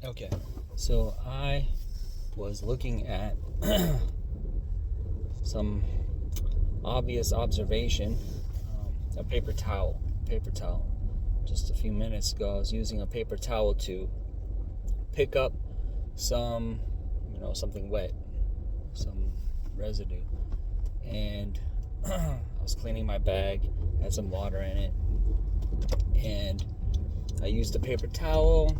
Okay, so I was looking at some obvious observation. A paper towel. Paper towel. Just a few minutes ago, I was using a paper towel to pick up some, something wet, some residue. And I was cleaning my bag, had some water in it, and I used a paper towel.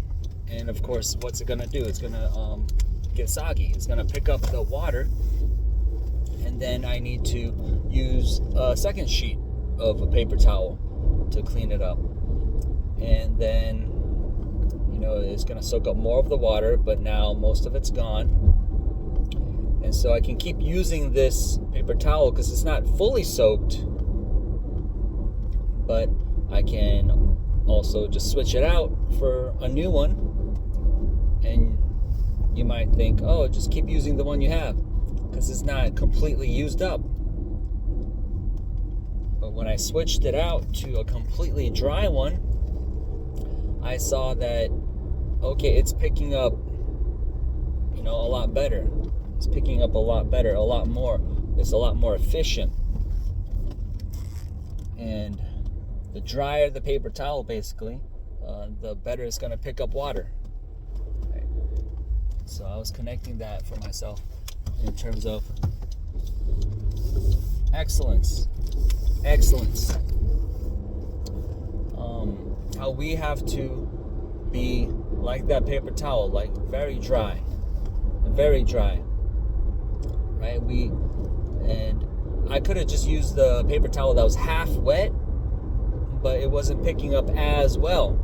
And of course, what's it gonna do? It's gonna get soggy. It's gonna pick up the water, and then I need to use a second sheet of a paper towel to clean it up. And then, it's gonna soak up more of the water, but now most of it's gone. And so I can keep using this paper towel because it's not fully soaked, but I can also just switch it out for a new one. And you might think, oh, just keep using the one you have because it's not completely used up. But when I switched it out to a completely dry one, I saw that, okay, it's picking up, a lot better. It's picking up a lot better, a lot more. It's a lot more efficient. And the drier the paper towel, basically, the better it's going to pick up water. Right. So I was connecting that for myself in terms of excellence. How we have to be like that paper towel, like very dry, right? And I could have just used the paper towel that was half wet, but it wasn't picking up as well.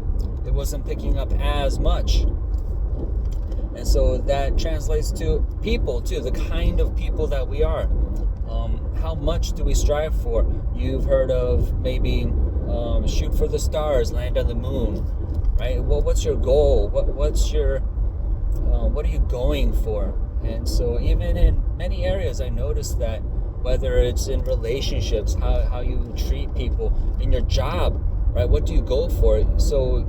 It wasn't picking up as much. And so that translates to people too, the kind of people that we are. How much do we strive for? You've heard of maybe shoot for the stars, land on the moon, right? Well, what's your goal? What are you going for? And so even in many areas, I noticed that whether it's in relationships, how you treat people, in your job, right? What do you go for? So,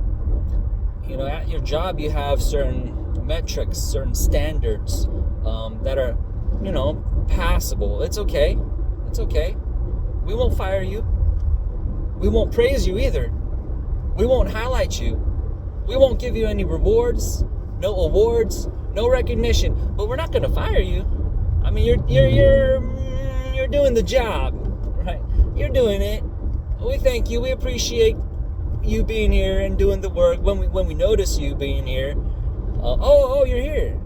at your job, you have certain metrics, certain standards that are, passable. It's okay. We won't fire you. We won't praise you either. We won't highlight you. We won't give you any rewards, no awards, no recognition. But we're not going to fire you. I mean, you're doing the job, right? You're doing it. We thank you. We appreciate you being here and doing the work. When we notice you being here, you're here.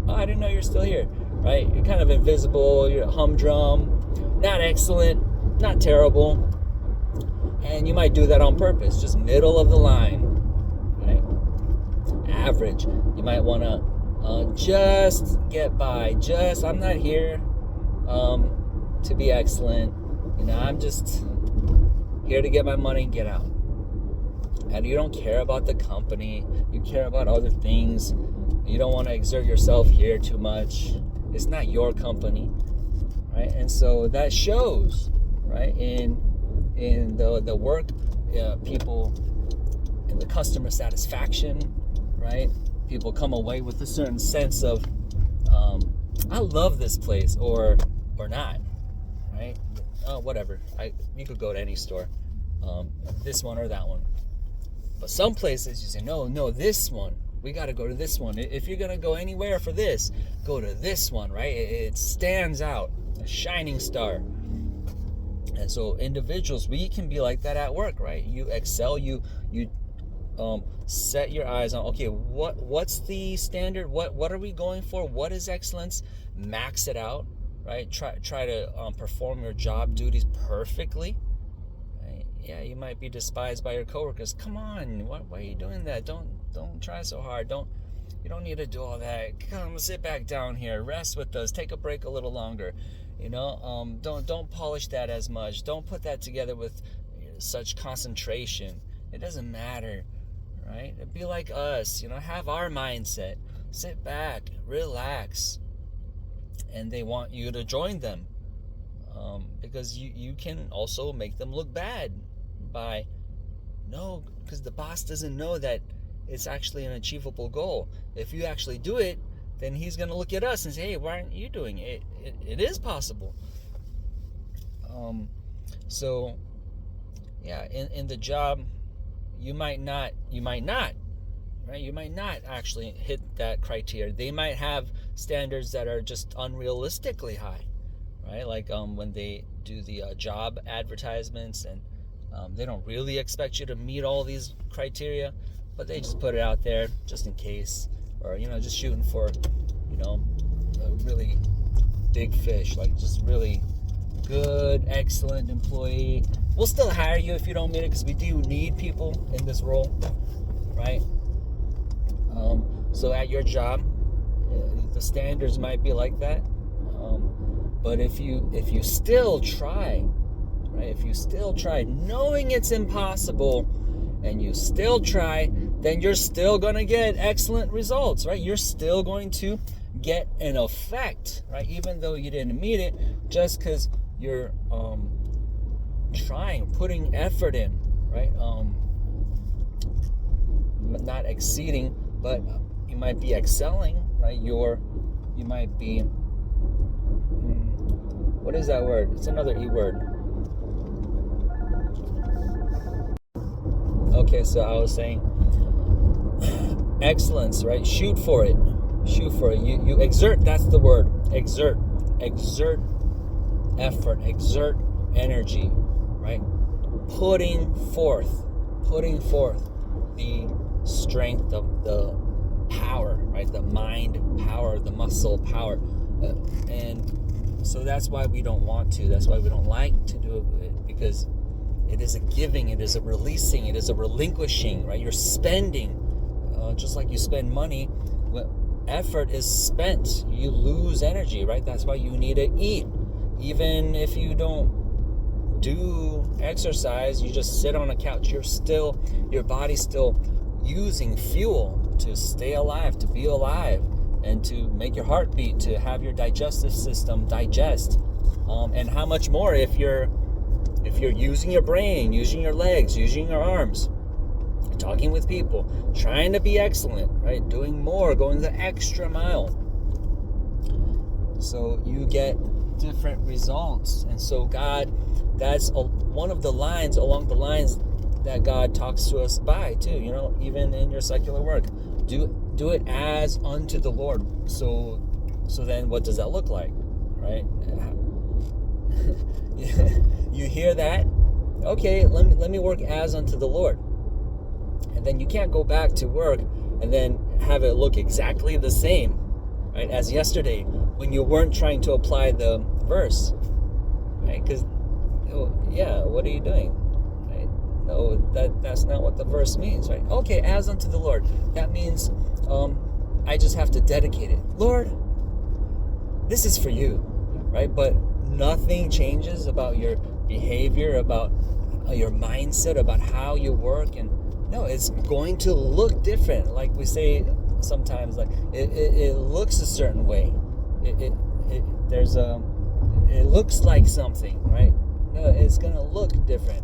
Oh, I didn't know you're still here, right? You're kind of invisible. You're humdrum, not excellent, not terrible, and you might do that on purpose. Just middle of the line, right? Average. You might want to just get by. I'm not here to be excellent. I'm just here to get my money and get out. And you don't care about the company. You care about other things. You don't want to exert yourself here too much. It's not your company, right? And so that shows, right, in the work, people, in the customer satisfaction, right? People come away with a certain sense of, I love this place, or not, right? Whatever. You could go to any store, this one or that one. But some places you say, no, this one. We got to go to this one. If you're going to go anywhere for this, go to this one, right? It stands out, a shining star. And so individuals, we can be like that at work, right? You excel, you set your eyes on, okay, what's the standard? What are we going for? What is excellence? Max it out, right? Try to perform your job duties perfectly. Yeah, you might be despised by your coworkers. Come on, why are you doing that? Don't try so hard. You don't need to do all that. Come sit back down here, rest with us, take a break a little longer. Don't polish that as much. Don't put that together with such concentration. It doesn't matter, right? Be like us, have our mindset. Sit back, relax, and they want you to join them. Because you can also make them look bad because the boss doesn't know that it's actually an achievable goal. If you actually do it, then he's going to look at us and say, hey, why aren't you doing it? It is possible. So yeah, in the job, you might not, right? You might not actually hit that criteria. They might have standards that are just unrealistically high, right? Like when they do the job advertisements, and they don't really expect you to meet all these criteria, but they just put it out there just in case, or just shooting for a really big fish, like just really good, excellent employee. We'll still hire you if you don't meet it, because we do need people in this role, right? So at your job, the standards might be like that, but if you still try, right? If you still try, knowing it's impossible, and you still try, then you're still going to get excellent results, right? You're still going to get an effect, right? Even though you didn't meet it, just because you're trying, putting effort in, right? Not exceeding, but you might be excelling, right? You might be, what is that word? It's another E word. Okay, so I was saying excellence, right? Shoot for it. You exert, that's the word. Exert effort, exert energy, right? Putting forth the strength of the power, right? The mind power, the muscle power. And so that's why we don't want to. That's why we don't like to do it, because it is a giving, it is a releasing, it is a relinquishing, right? You're spending, just like you spend money. Effort is spent, you lose energy, right? That's why you need to eat. Even if you don't do exercise, you just sit on a couch, your body's still using fuel to stay alive, to be alive, and to make your heart beat, to have your digestive system digest. And how much more if you're using your brain, using your legs, using your arms, talking with people, trying to be excellent, right? Doing more, going the extra mile. So you get different results. And so God, that's one of the lines along the lines that God talks to us by too, even in your secular work. Do it as unto the Lord. So then what does that look like, right? You hear that? Okay, let me work as unto the Lord. And then you can't go back to work and then have it look exactly the same, right, as yesterday when you weren't trying to apply the verse, right? Because, what are you doing? Right? No, that's not what the verse means, right? Okay, as unto the Lord. That means I just have to dedicate it. Lord, this is for you, right? But nothing changes about your behavior, about your mindset, about how you work. And no, it's going to look different. Like we say sometimes, like it looks a certain way. It looks like something, right? No, it's gonna look different.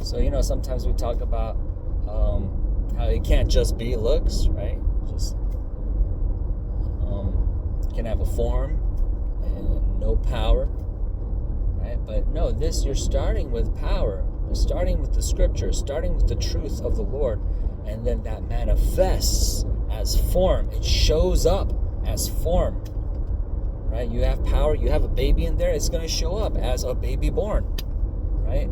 So sometimes we talk about how it can't just be looks, right? Just can have a form and no power, right? But no, you're starting with power. You're starting with the scripture, starting with the truth of the Lord, and then that manifests as form. It shows up as form, right? You have power, you have a baby in there, it's going to show up as a baby born, right?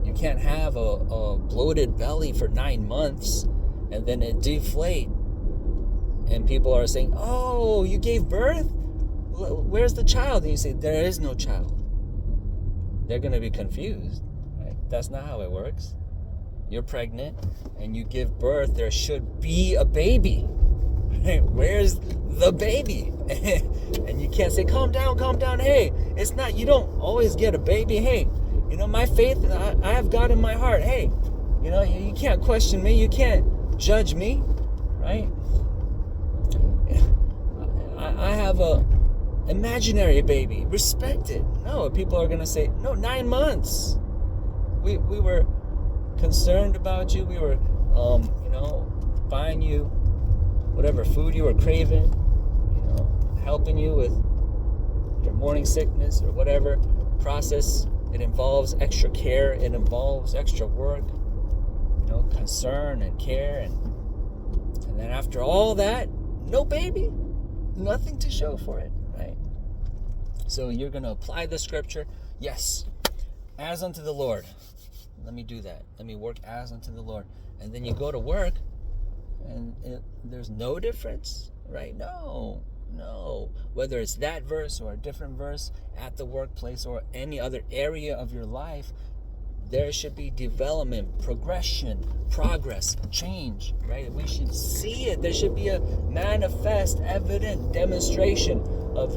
You can't have a bloated belly for 9 months and then it deflate, and people are saying, oh, you gave birth? Where's the child? And you say, there is no child. They're going to be confused, right? That's not how it works. You're pregnant and you give birth, there should be a baby. Right? Where's the baby? And you can't say, calm down. Hey, it's not, you don't always get a baby. Hey, my faith, I have God in my heart. Hey, you can't question me. You can't judge me, right? I have a imaginary baby. Respect it. No, people are going to say, no, 9 months. We were concerned about you. We were, buying you whatever food you were craving, helping you with your morning sickness or whatever process. It involves extra care. It involves extra work, concern and care. And then after all that, no baby, nothing to show for it, right? So you're going to apply the scripture. Yes, as unto the Lord. Let me do that. Let me work as unto the Lord. And then you go to work and there's no difference, right? No. Whether it's that verse or a different verse at the workplace or any other area of your life, there should be development, progression, progress, change, right? We should see it. There should be a manifest, evident demonstration of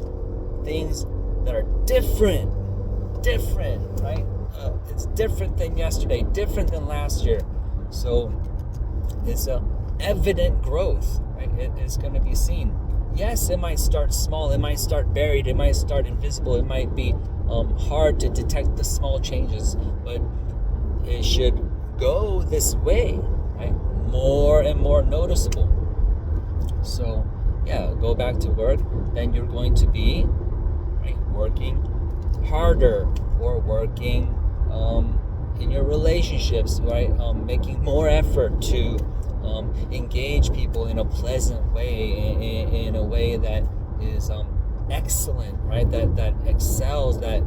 things that are different, right? It's different than yesterday, different than last year. So it's a evident growth, right? It's going to be seen. Yes, it might start small, it might start buried, it might start invisible, it might be hard to detect the small changes, but it should go this way, right? More and more noticeable. So, go back to work, then you're going to be, right, working harder or working in your relationships, right? Making more effort to engage people in a pleasant way, in a way that is excellent, right? That excels, that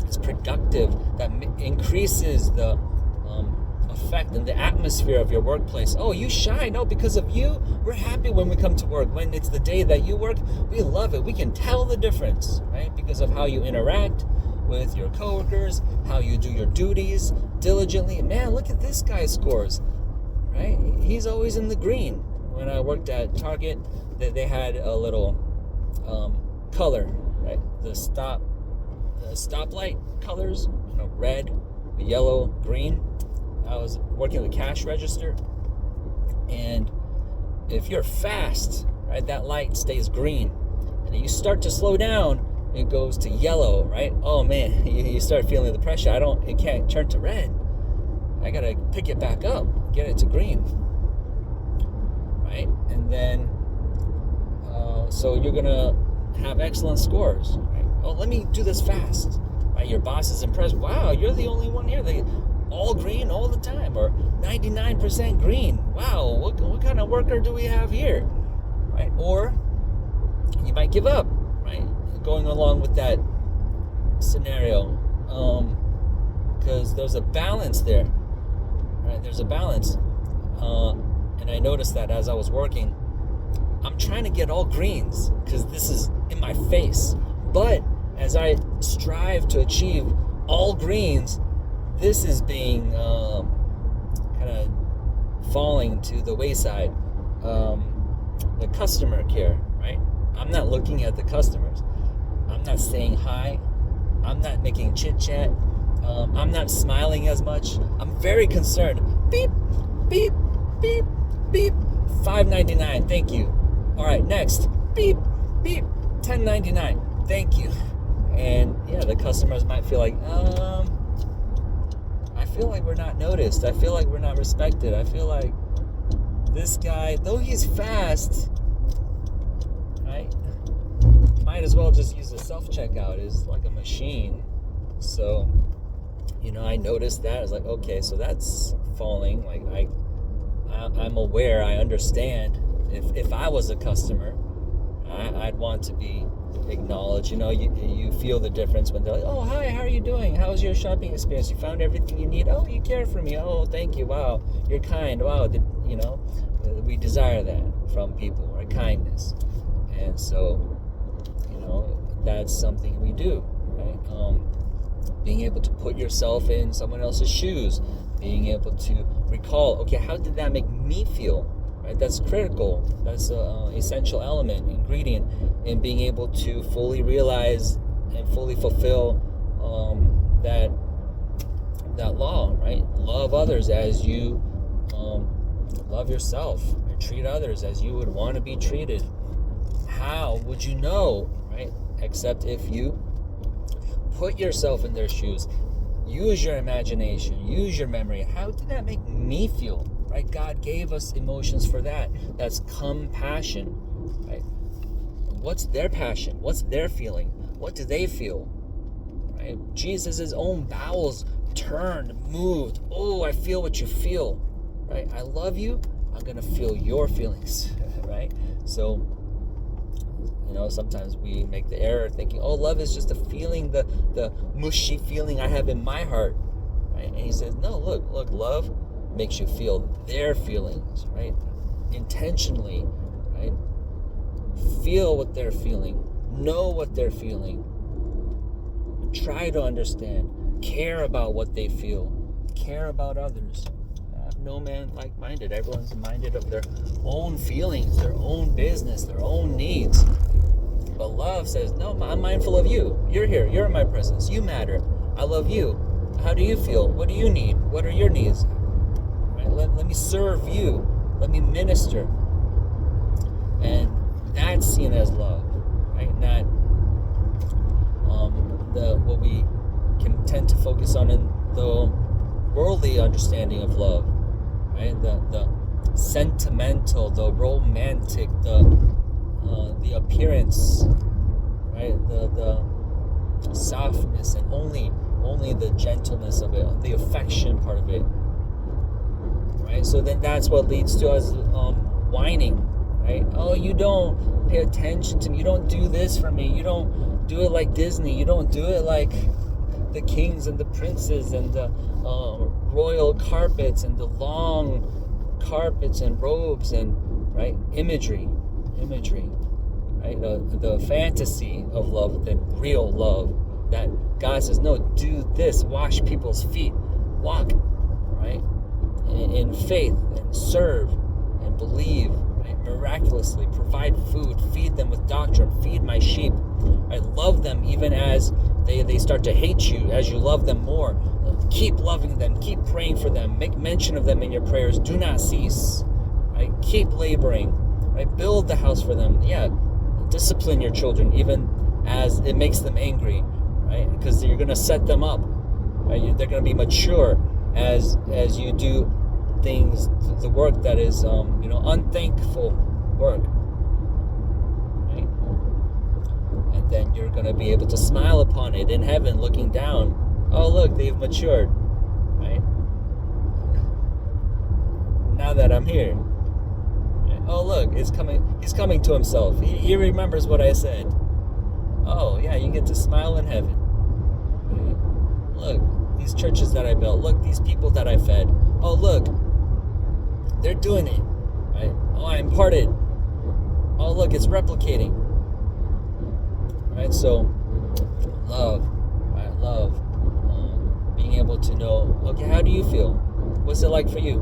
is productive, that increases the effect and the atmosphere of your workplace. Oh, you shine. Oh, because of you, we're happy when we come to work. When it's the day that you work, we love it. We can tell the difference, right? Because of how you interact with your coworkers, how you do your duties diligently. Man, look at this guy's scores. Right? He's always in the green. When I worked at Target, they had a little color, right? The stoplight colors, red, yellow, green. I was working the cash register, and if you're fast, right, that light stays green, and then you start to slow down, it goes to yellow, right? Oh man, you start feeling the pressure. It can't turn to red. I gotta pick it back up, get it to green, right? And then, so you're gonna have excellent scores, right? Oh, let me do this fast, right? Your boss is impressed. Wow, you're the only one here. They all green all the time, or 99% green. Wow, what kind of worker do we have here, right? Or you might give up, right? Going along with that scenario, because there's a balance there. Right, there's a balance, and I noticed that as I was working, I'm trying to get all greens because this is in my face. But as I strive to achieve all greens, this is being kind of falling to the wayside. The customer care, right? I'm not looking at the customers. I'm not saying hi. I'm not making chit chat. I'm not smiling as much. I'm very concerned. Beep, beep, beep, beep. $5.99. Thank you. All right, next. Beep, beep. $10.99. Thank you. And the customers might feel like, I feel like we're not noticed. I feel like we're not respected. I feel like this guy, though he's fast, right? Might as well just use the self-checkout. It's like a machine. So, I noticed that. I was like, okay, so that's falling. Like I'm aware. I understand. If I was a customer, I'd want to be acknowledged. You feel the difference when they're like, oh, hi, how are you doing? How's your shopping experience? You found everything you need? Oh, you care for me. Oh, thank you. Wow, you're kind. Wow, we desire that from people, right? Kindness. And so, that's something we do, right? Being able to put yourself in someone else's shoes, being able to recall, okay, how did that make me feel? Right? That's critical. That's an essential element, ingredient in being able to fully realize and fully fulfill that law, right? Love others as you love yourself. Right? Treat others as you would want to be treated. How would you know, right? Except if you put yourself in their shoes. Use your imagination, use your memory. How did that make me feel? Right? God gave us emotions for that. That's compassion. Right? What's their passion? What's their feeling? What do they feel? Right? Jesus' own bowels turned, moved. Oh, I feel what you feel. Right? I love you. I'm gonna feel your feelings. Right? So, sometimes we make the error thinking, oh, love is just a feeling, the mushy feeling I have in my heart. Right? And he says, no, look, love makes you feel their feelings, right? Intentionally, right? Feel what they're feeling. Know what they're feeling. Try to understand. Care about what they feel. Care about others. No man like-minded. Everyone's minded of their own feelings, their own business, their own needs. But love says, no, I'm mindful of you. You're here. You're in my presence. You matter. I love you. How do you feel? What do you need? What are your needs? Right? Let me serve you. Let me minister. And that's seen as love, right? Not what we can tend to focus on in the worldly understanding of love, right? The sentimental, the romantic, the appearance, right? The softness, and only the gentleness of it, the affection part of it, right? So then that's what leads to us whining, right? Oh, you don't pay attention to me. You don't do this for me. You don't do it like Disney. You don't do it like the kings and the princes and the royal carpets and the long carpets and robes and, right, imagery, right? The fantasy of love, the real love, that God says, no, do this, wash people's feet, walk, right, in faith, and serve and believe, right, miraculously, provide food, feed them with doctrine, feed my sheep. I love them even as they start to hate you, as you love them more. Keep loving them, keep praying for them, make mention of them in your prayers, do not cease, right? Keep laboring, right? Build the house for them. Yeah, discipline your children even as it makes them angry, right? Because you're going to set them up, right? They're going to be mature as you do things, the work that is unthankful work, right? And then you're going to be able to smile upon it in heaven, looking down. Oh, look, they've matured, right? Now that I'm here. Oh, look, he's coming to himself. He remembers what I said. Oh, yeah, you get to smile in heaven. Right? Look, these churches that I built. Look, these people that I fed. Oh, look, they're doing it. Right? Oh, I imparted. Oh, look, it's replicating. Right? So, love. Right? Love. Being able to know, okay, how do you feel? What's it like for you?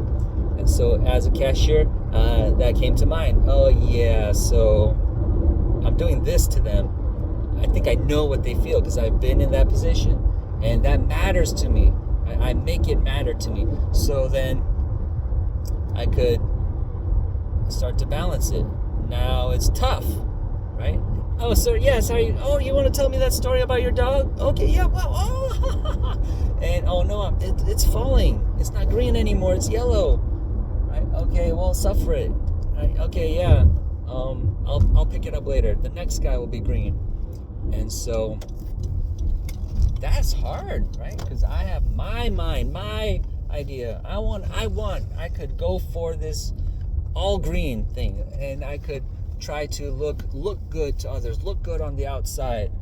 And so as a cashier, that came to mind. Oh, yeah, so I'm doing this to them. I think I know what they feel because I've been in that position. And that matters to me. I make it matter to me. So then I could start to balance it. Now it's tough, right? Oh, so yes, how are you? Oh, you want to tell me that story about your dog? Okay, yeah, well, oh. And oh no, it's falling. It's not green anymore. It's yellow. Right? Okay, well, suffer it. Right? Okay, yeah. I'll pick it up later. The next guy will be green. And so that's hard, right? Because I have my mind, my idea. I could go for this all green thing, and I could try to look good to others, look good on the outside,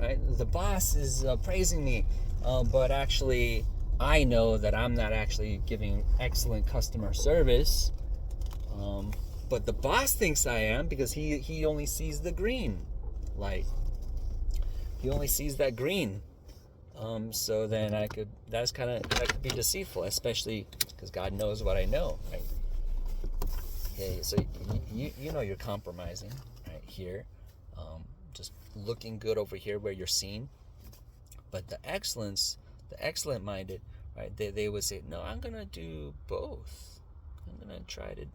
right? The boss is praising me, but actually I know that I'm not actually giving excellent customer service, but the boss thinks I am because he only sees the green light. He only sees that green. So then that could be deceitful, especially because God knows what I know, right? Okay, so you know you're compromising right here, just looking good over here where you're seen, but the excellent minded, right? They would say, no, I'm gonna do both. I'm gonna try to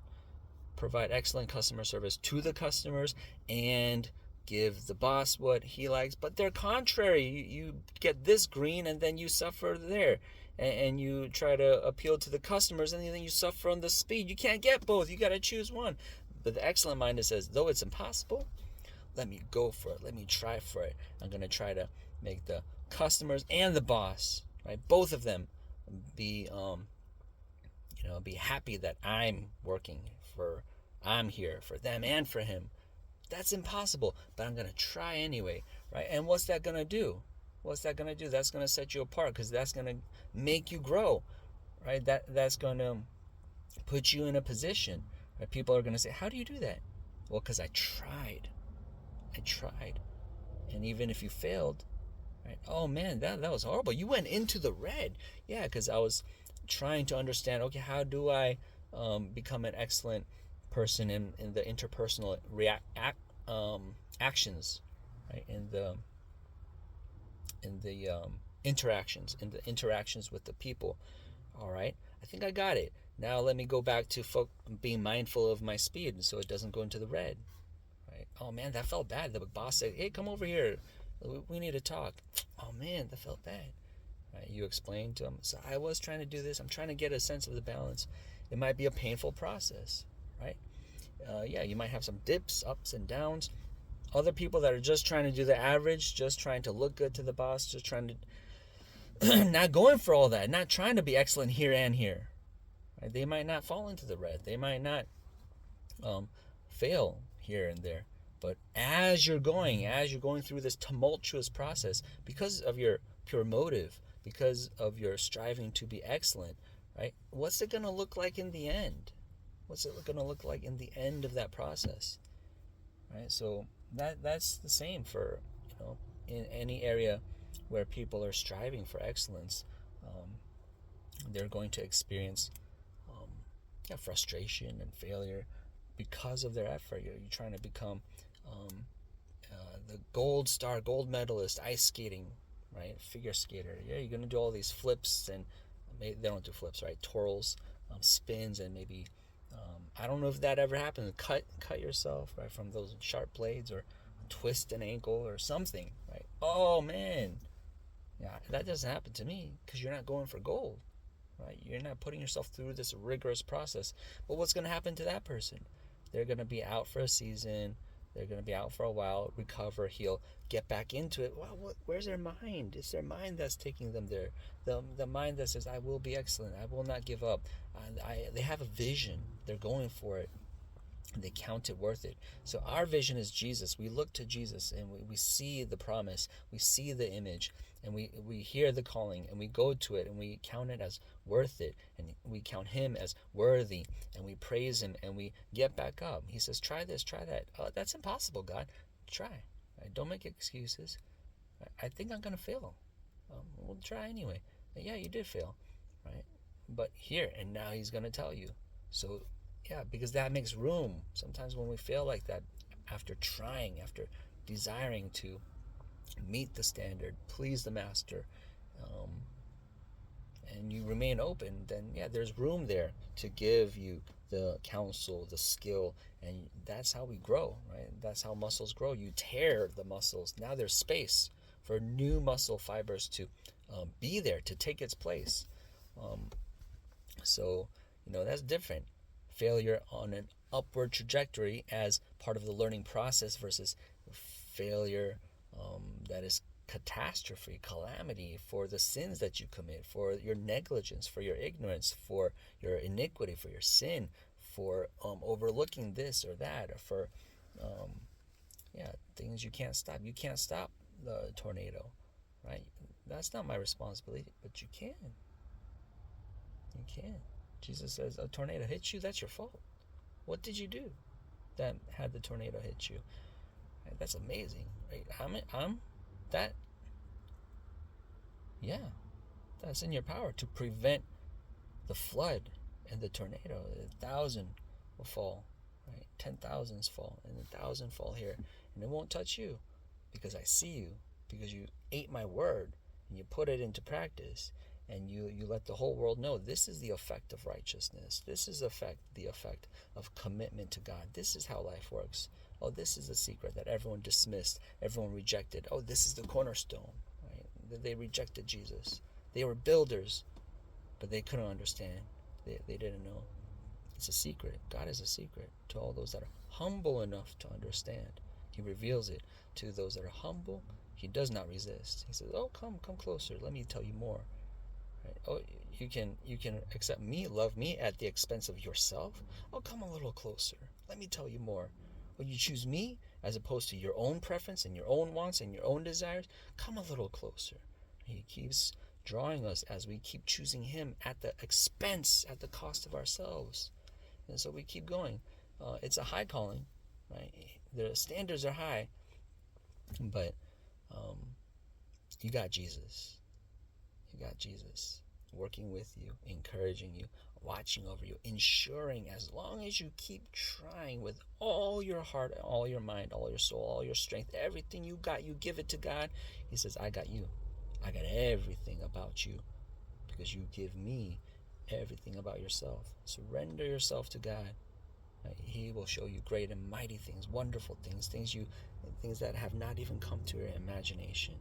provide excellent customer service to the customers and give the boss what he likes, but they're contrary. You get this green and then you suffer there. And you try to appeal to the customers and then you suffer on the speed. You can't get both. You got to choose one. But the excellent minded says, though it's impossible, let me go for it. Let me try for it. I'm going to try to make the customers and the boss, right, both of them be be happy that I'm here for them and for him. That's impossible, but I'm going to try anyway, right? And what's that going to do? What's that going to do? That's going to set you apart, because that's going to make you grow, right? That's going to put you in a position, right? People are going to say, how do you do that? Well, because I tried. And even if you failed, right? Oh man, that was horrible. You went into the red. Yeah, because I was trying to understand, okay, how do I become an excellent person in the interpersonal actions, right? In the interactions with the people. All right, I think I got it. Now let me go back to being mindful of my speed so it doesn't go into the red. Right? Oh man, that felt bad. The boss said, "Hey, come over here. We need to talk." Oh man, that felt bad. Right? You explain to them. So I was trying to do this. I'm trying to get a sense of the balance. It might be a painful process, right? Yeah, you might have some dips, ups and downs. Other people that are just trying to do the average, just trying to look good to the boss, just trying to not going for all that, not trying to be excellent here and here. Right? They might not fall into the red. They might not fail here and there. But as you're going through this tumultuous process, because of your pure motive, because of your striving to be excellent, right? What's it going to look like in the end? What's it going to look like in the end of that process? Right? So that's the same for, in any area where people are striving for excellence. They're going to experience frustration and failure because of their effort. You're trying to become the gold medalist ice skating, right? Figure skater. Yeah, you're going to do all these flips, and they don't do flips, right? Twirls, spins, and maybe I don't know if that ever happened. Cut yourself, right, from those sharp blades, or twist an ankle or something, right? Oh man, yeah, that doesn't happen to me, because you're not going for gold, right? You're not putting yourself through this rigorous process. But what's going to happen to that person? They're going to be out for a season. They're going to be out for a while, recover, heal, get back into it. Wow, where's their mind? It's their mind that's taking them there. The mind that says, I will be excellent. I will not give up. They have a vision. They're going for it. And they count it worth it. So our vision is Jesus. We look to Jesus, and we see the promise. We see the image, and we hear the calling, and we go to it, and we count it as worth it, and we count him as worthy, and we praise him, and we get back up. He says, try this, try that. That's impossible, God. Try. Right? Don't make excuses. I think I'm going to fail. We'll try anyway. Yeah, you did fail. Right? But here, and now he's going to tell you. So yeah, because that makes room. Sometimes when we fail like that, after trying, after desiring to meet the standard, please the master, and you remain open, then yeah, there's room there to give you the counsel, the skill, and that's how we grow, right? That's how muscles grow. You tear the muscles. Now there's space for new muscle fibers to be there, to take its place. So, that's different. Failure on an upward trajectory as part of the learning process versus failure that is catastrophe, calamity for the sins that you commit, for your negligence, for your ignorance, for your iniquity, for your sin, for overlooking this or that, or for things you can't stop. You can't stop the tornado, right? That's not my responsibility, but you can. You can. Jesus says, a tornado hits you, that's your fault. What did you do that had the tornado hit you? Right? That's amazing, right? That's in your power to prevent the flood and the tornado. 1,000 will fall, right? 10,000s fall, and 1,000 fall here, and it won't touch you, because I see you, because you ate my word and you put it into practice. And you let the whole world know this is the effect of righteousness. This is the effect of commitment to God. This is how life works. Oh, this is the secret that everyone dismissed, everyone rejected. Oh, this is the cornerstone. Right? They rejected Jesus. They were builders, but they couldn't understand. They didn't know. It's a secret. God is a secret to all those that are humble enough to understand. He reveals it to those that are humble. He does not resist. He says, "Oh, come closer. Let me tell you more." Right? Oh, you can accept me, love me at the expense of yourself. Oh, come a little closer. Let me tell you more. Oh, you choose me as opposed to your own preference and your own wants and your own desires. Come a little closer. He keeps drawing us as we keep choosing him at the expense, at the cost of ourselves. And so we keep going. It's a high calling, right? The standards are high, but you got Jesus. You got Jesus working with you, encouraging you, watching over you, ensuring as long as you keep trying with all your heart, all your mind, all your soul, all your strength, everything you got, you give it to God. He says, I got you. I got everything about you because you give me everything about yourself. Surrender yourself to God. He will show you great and mighty things, wonderful things, things that have not even come to your imagination.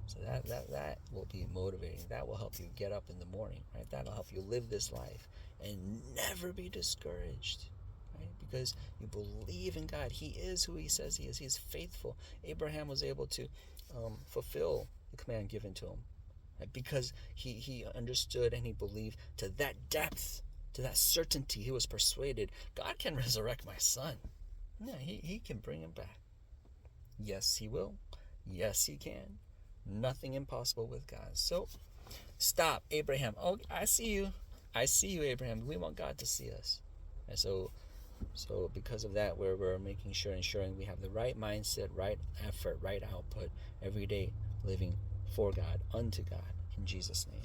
So that will be motivating. That will help you get up in the morning, right? That'll help you live this life and never be discouraged, right? Because you believe in God. He is who he says he is. He is faithful. Abraham was able to fulfill the command given to him, right? Because he understood and he believed to that depth, to that certainty. He was persuaded, God can resurrect my son. Yeah, he can bring him back. Yes, he will. Yes, he can. Nothing impossible with God. So stop, Abraham. Oh, I see you. I see you, Abraham. We want God to see us. And so because of that, we're making sure, ensuring we have the right mindset, right effort, right output every day, living for God, unto God, in Jesus' name.